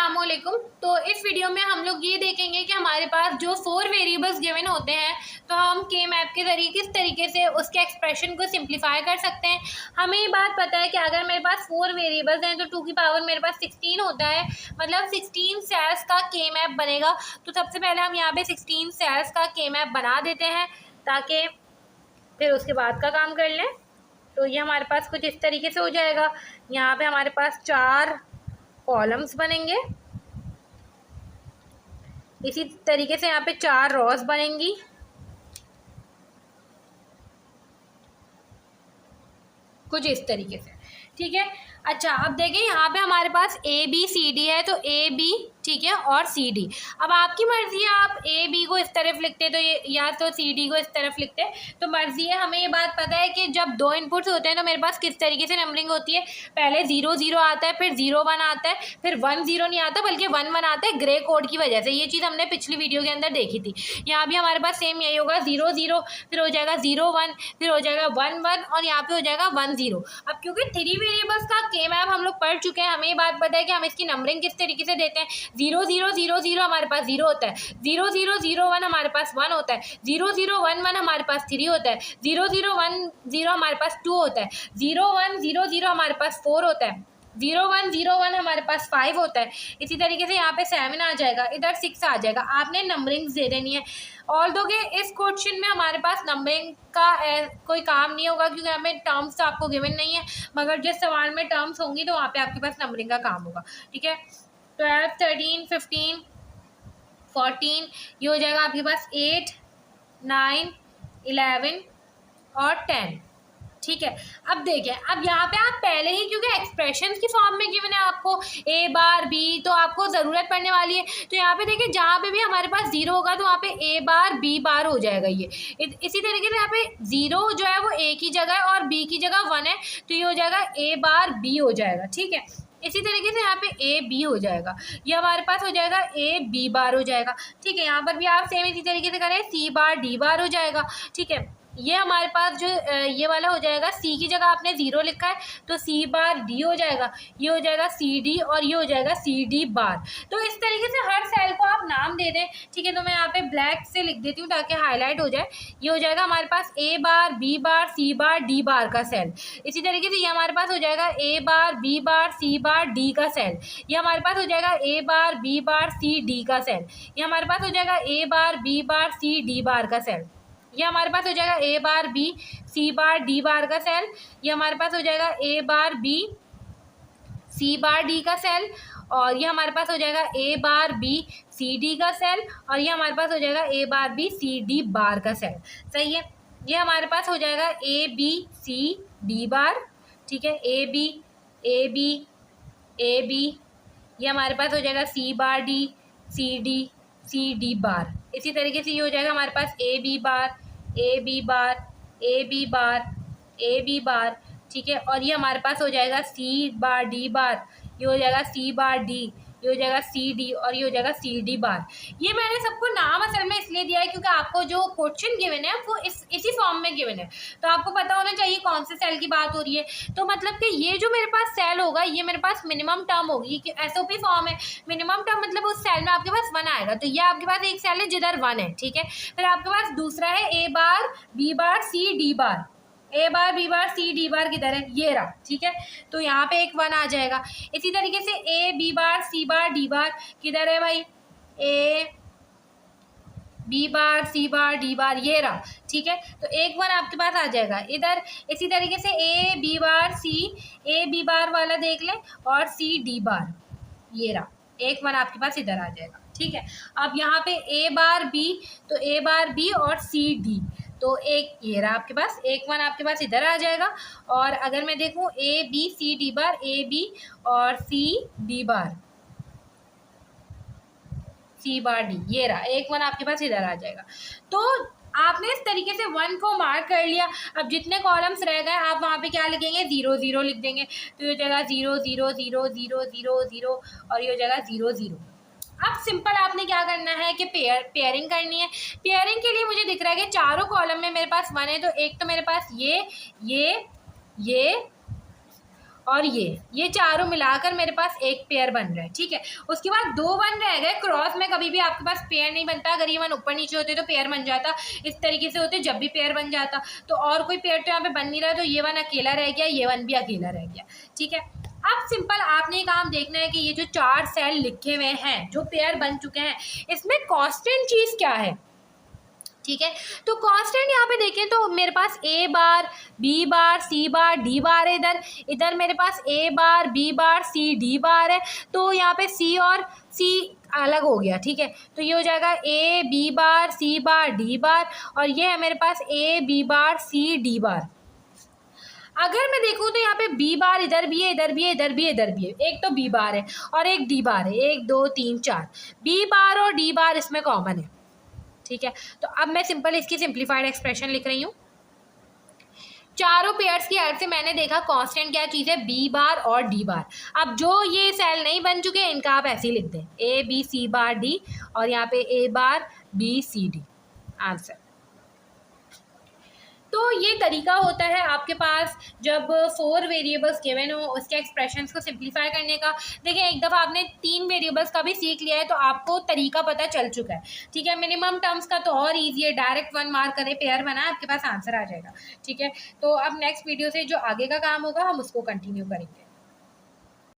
अस्सलामुअलैकुम। तो इस वीडियो में हम लोग ये देखेंगे कि हमारे पास जो 4 वेरिएबल्स गिवन होते हैं तो हम के मैप के ज़रिए किस तरीके से उसके एक्सप्रेशन को सिंप्लीफाई कर सकते हैं। हमें ये बात पता है कि अगर मेरे पास 4 वेरिएबल्स हैं तो 2 की पावर मेरे पास 16 होता है, मतलब 16 सेल्स का के मैप बनेगा। तो सबसे पहले हम यहाँ पे 16 सेल्स का के मैप बना देते हैं ताकि फिर उसके बाद का काम कर लें। तो ये हमारे पास कुछ इस तरीके से हो जाएगा। यहाँ पे हमारे पास 4 कॉलम्स बनेंगे, इसी तरीके से यहाँ पे 4 रॉस बनेंगी। कुछ इस तरीके से, ठीक है। अच्छा, अब देखिए यहाँ पे हमारे पास ए बी सी डी है, तो ए बी, ठीक है, और सी डी। अब आपकी मर्जी है, आप ए बी को इस तरफ लिखते तो ये, या तो सी डी को इस तरफ लिखते, तो मर्जी है। हमें ये बात पता है कि जब 2 इनपुट्स होते हैं तो मेरे पास किस तरीके से नंबरिंग होती है। पहले 0 0 आता है, फिर 0 1 आता है, फिर 1 0 नहीं आता बल्कि 1 1 आता है ग्रे कोड की वजह से। ये चीज़ हमने पिछली वीडियो के अंदर देखी थी। यहाँ भी हमारे पास सेम यही होगा, 0 0, फिर हो जाएगा 0 1, फिर हो जाएगा 1 1 और यहाँ पे हो जाएगा 1 0। अब क्योंकि 3 वेरिएबल्स का के मैप हम लोग पढ़ चुके हैं, हमें ये बात पता है कि हम इसकी नंबरिंग किस तरीके से देते हैं। 0 0 0 0 हमारे पास 0 होता है, 0 0 0 1 हमारे पास 1 होता है, 0 0 1 1 हमारे पास 3 होता है, 0 0 1 0 हमारे पास 2 होता है, 0 1 0 0 हमारे पास 4 होता है, 0 1 0 1 हमारे पास 5 होता है। इसी तरीके से यहाँ पे 7 आ जाएगा, इधर 6 आ जाएगा। आपने नंबरिंग दे देनी है। ऑल्दो के इस क्वेश्चन में हमारे पास नंबरिंग का कोई काम नहीं होगा क्योंकि यहाँ पे टर्म्स तो आपको गिवन नहीं है, मगर जिस सवाल में टर्म्स होंगी तो वहाँ पे आपके पास नंबरिंग का काम होगा, ठीक है। 12 13 15 14, ये हो जाएगा आपके पास 8 9 11 और 10, ठीक है। अब देखिए, अब यहाँ पे आप पहले ही, क्योंकि एक्सप्रेशंस की फॉर्म में गिवन है आपको ए बार बी, तो आपको ज़रूरत पड़ने वाली है। तो यहाँ पे देखिए, जहाँ पे भी हमारे पास 0 होगा तो वहाँ पे ए बार बी बार हो जाएगा। ये इसी तरीके से यहाँ पे 0 जो है वो ए की जगह है और बी की जगह 1 है, तो ये हो जाएगा ए बार बी हो जाएगा, ठीक है। इसी तरीके से यहाँ पे ए बी हो जाएगा, ये हमारे पास हो जाएगा ए बी बार हो जाएगा, ठीक है। यहाँ पर भी आप सेम इसी तरीके से करें, सी बार डी बार हो जाएगा, ठीक है। ये हमारे पास जो ये वाला हो जाएगा, सी की जगह आपने 0 लिखा है तो सी बार डी हो जाएगा, ये हो जाएगा सी डी और ये हो जाएगा सी डी बार। तो इस तरीके से हर सेल को आप नाम दे दें, ठीक है। तो मैं यहाँ पे ब्लैक से लिख देती हूँ ताकि हाईलाइट हो जाए। ये हो जाएगा हमारे पास ए बार बी बार सी बार डी बार का सेल। इसी तरीके से ये हमारे पास हो जाएगा ए बार बी बार सी बार डी का सेल। ये हमारे पास हो जाएगा ए bar B bar C D का सेल। ये हमारे पास हो जाएगा ए bar B bar C D बार का सेल। ये हमारे पास हो जाएगा ए बार बी सी बार डी बार का सेल। ये हमारे पास हो जाएगा ए बार बी सी बार डी का सेल। और ये हमारे पास हो जाएगा ए बार बी सी डी का सेल। और ये हमारे पास हो जाएगा ए बार बी सी डी बार का सेल, सही है। ये हमारे पास हो जाएगा ए बी सी डी बार, ठीक है। A B A B A B, ये हमारे पास हो जाएगा सी बार डी सी डी बार। इसी तरीके से ये हो जाएगा हमारे पास A B bar A B bar A B bar A B bar, ठीक है। और ये हमारे पास हो जाएगा सी बार डी बार, ये हो जाएगा सी बार डी, ये हो जाएगा सी डी और ये हो जाएगा सी डी बार। ये मैंने सबको नाम असल में इसलिए दिया है क्योंकि आपको जो क्वेश्चन गिवन है वो इसी फॉर्म में गिवन है, तो आपको पता होना चाहिए कौन से सेल की बात हो रही है। तो मतलब कि ये जो मेरे पास सेल होगा ये मेरे पास मिनिमम टर्म होगी, कि एसओपी फॉर्म है। मिनिमम टर्म मतलब उस सेल में आपके पास 1 आएगा, तो ये आपके पास एक सेल है जिधर 1 है, ठीक है। फिर आपके पास दूसरा है A bar B bar C D bar. A bar B bar C D bar किधर है, ये रहा, ठीक है। तो यहाँ पे एक 1 आ जाएगा। इसी तरीके से ए बी बार सी बार डी बार किधर है भाई, ए बी बार सी बार डी बार, ये रहा, ठीक है। तो एक 1 आपके पास आ जाएगा इधर। इसी तरीके से ए बी बार सी, ए बी बार वाला देख लें, और सी डी बार, ये रहा, एक 1 आपके पास इधर आ जाएगा, ठीक है। अब यहाँ पे ए बार बी, तो ए बार बी और सी डी, तो एक ये रहा आपके पास, एक 1 आपके पास इधर आ जाएगा। और अगर मैं देखूँ A B C D bar, A B और सी डी बार सी बार डी, ये रहा, एक 1 आपके पास इधर आ जाएगा। तो आपने इस तरीके से 1 को मार्क कर लिया। अब जितने कॉलम्स रह गए आप वहाँ पे क्या लिखेंगे, 0 0 लिख देंगे, तो ये हो जाएगा 0 0 0 0 0 0 और ये हो जाएगा 0 0। अब सिंपल आपने क्या करना है कि पेयरिंग करनी है। पेयरिंग के लिए मुझे दिख रहा है कि चारों कॉलम में मेरे पास 1 है, तो एक तो मेरे पास ये और ये चारों मिलाकर मेरे पास एक पेयर बन रहा है, ठीक है। उसके बाद 2 1 रह गए। क्रॉस में कभी भी आपके पास पेयर नहीं बनता, अगर ये 1 ऊपर नीचे होते तो पेयर बन जाता, इस तरीके से होते जब भी पेयर बन जाता। तो और कोई पेयर तो यहाँ पे बन नहीं रहा, तो ये 1 अकेला रह गया, ये 1 भी अकेला रह गया, ठीक है। अब सिंपल आपने ये काम देखना है कि ये जो 4 सेल लिखे हुए हैं, जो पेयर बन चुके हैं, इसमें कांस्टेंट चीज़ क्या है, ठीक है। तो कांस्टेंट यहाँ पे देखें तो मेरे पास ए बार, बी बार, सी बार, डी बार है। इधर इधर मेरे पास ए bar, B bar, C, D बार है। तो यहाँ पे सी और सी अलग हो गया, ठीक है। तो ये हो जाएगा ए बी बार, सी बार, डी बार, और ये है मेरे पास A B bar, C, D बार। अगर मैं देखूँ तो यहाँ पे बी बार इधर भी है, इधर भी है, इधर भी है, इधर भी है। एक तो बी बार है और एक डी बार है, 1 2 3 4। बी बार और डी बार इसमें कॉमन है, ठीक है। तो अब मैं सिंपल इसकी सिंप्लीफाइड एक्सप्रेशन लिख रही हूँ। चारों पेयर्स की हेल्प से मैंने देखा कांस्टेंट क्या चीज़ है, बी बार और डी बार। अब जो ये सेल नहीं बन चुके इनका आप ऐसे ही लिख दें, ए बी सी बार डी, और यहाँ पे ए bar B C D, answer. तो ये तरीका होता है आपके पास जब 4 वेरिएबल्स गिवन हो उसके एक्सप्रेशंस को सिंप्लीफाई करने का। देखिए एक दफ़ा आपने 3 वेरिएबल्स का भी सीख लिया है तो आपको तरीका पता चल चुका है, ठीक है। मिनिमम टर्म्स का तो और ईजी है, डायरेक्ट 1 मार्क करें, पेयर बनाए, आपके पास आंसर आ जाएगा, ठीक है। तो अब नेक्स्ट वीडियो से जो आगे का काम होगा हम उसको कंटिन्यू करेंगे।